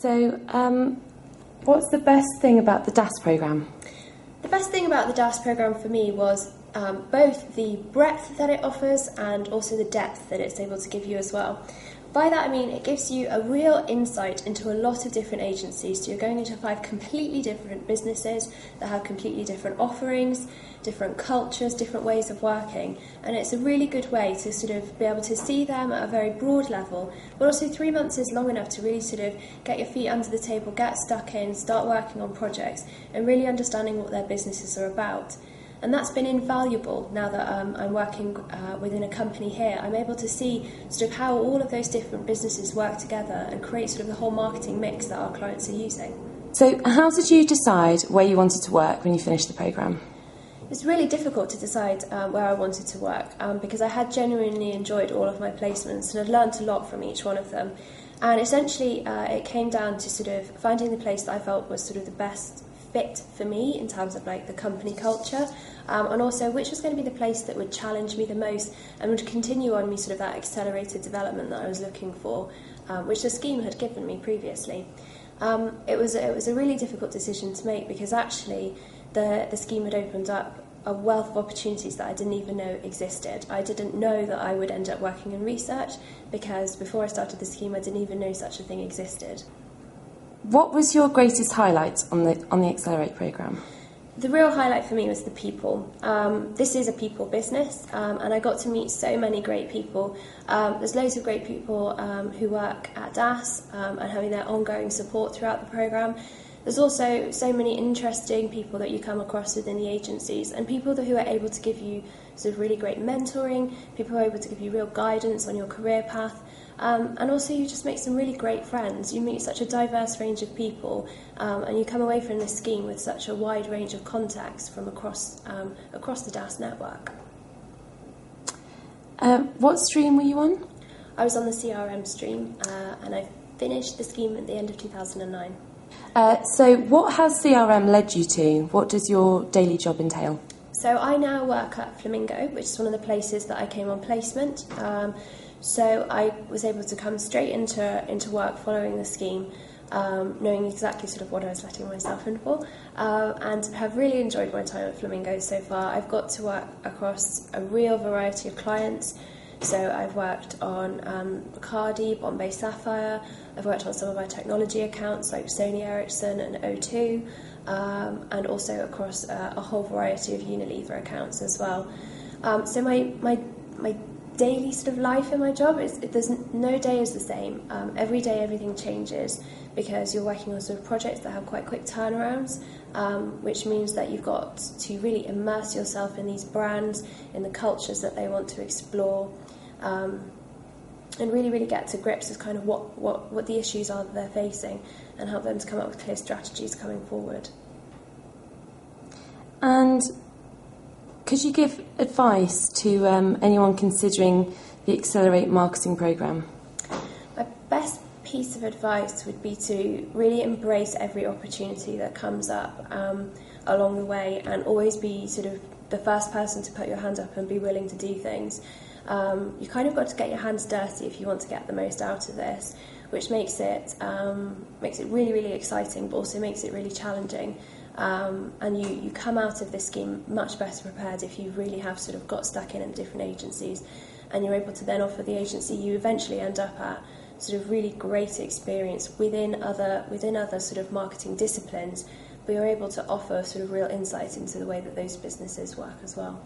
So, what's the best thing about the DAS programme? The best thing about the DAS programme for me was both the breadth that it offers and also the depth that it's able to give you as well. By that I mean it gives you a real insight into a lot of different agencies. So you're going into 5 completely different businesses that have completely different offerings, different cultures, different ways of working, and it's a really good way to sort of be able to see them at a very broad level, but also 3 months is long enough to really sort of get your feet under the table, get stuck in, start working on projects and really understanding what their businesses are about. And that's been invaluable now that I'm working within a company here. I'm able to see sort of how all of those different businesses work together and create sort of the whole marketing mix that our clients are using. So how did you decide where you wanted to work when you finished the programme? It's really difficult to decide where I wanted to work because I had genuinely enjoyed all of my placements and had learnt a lot from each one of them. And essentially it came down to sort of finding the place that I felt was sort of the best fit for me in terms of like the company culture, and also which was going to be the place that would challenge me the most and would continue on me sort of that accelerated development that I was looking for, which the scheme had given me previously. It was a really difficult decision to make because actually the scheme had opened up a wealth of opportunities that I didn't even know existed. I didn't know that I would end up working in research because before I started the scheme I didn't even know such a thing existed. What was your greatest highlight on the Accelerate programme? The real highlight for me was the people. This is a people business, and I got to meet so many great people. There's loads of great people who work at DAS and having their ongoing support throughout the programme. There's also so many interesting people that you come across within the agencies and people who are able to give you sort of really great mentoring, people who are able to give you real guidance on your career path. And also you just make some really great friends. You meet such a diverse range of people and you come away from this scheme with such a wide range of contacts from across the DAS network. What stream were you on? I was on the CRM stream and I finished the scheme at the end of 2009. So what has CRM led you to? What does your daily job entail? So I now work at Flamingo, which is one of the places that I came on placement. So I was able to come straight into work following the scheme, knowing exactly sort of what I was letting myself in for, and have really enjoyed my time at Flamingo so far. I've got to work across a real variety of clients. So I've worked on Bacardi, Bombay Sapphire, I've worked on some of my technology accounts like Sony Ericsson and O2, and also across a whole variety of Unilever accounts as well. So my daily sort of life in my job there's no day is the same. Every day everything changes because you're working on sort of projects that have quite quick turnarounds, which means that you've got to really immerse yourself in these brands, in the cultures that they want to explore, and really get to grips with kind of what the issues are that they're facing and help them to come up with clear strategies coming forward. And could you give advice to anyone considering the Accelerate marketing programme? My best piece of advice would be to really embrace every opportunity that comes up along the way and always be sort of the first person to put your hand up and be willing to do things. You kind of got to get your hands dirty if you want to get the most out of this, which makes it really exciting, but also makes it really challenging. And you come out of this scheme much better prepared if you really have sort of got stuck in different agencies, and you're able to then offer the agency you eventually end up at sort of really great experience within other sort of marketing disciplines, but you're able to offer sort of real insight into the way that those businesses work as well.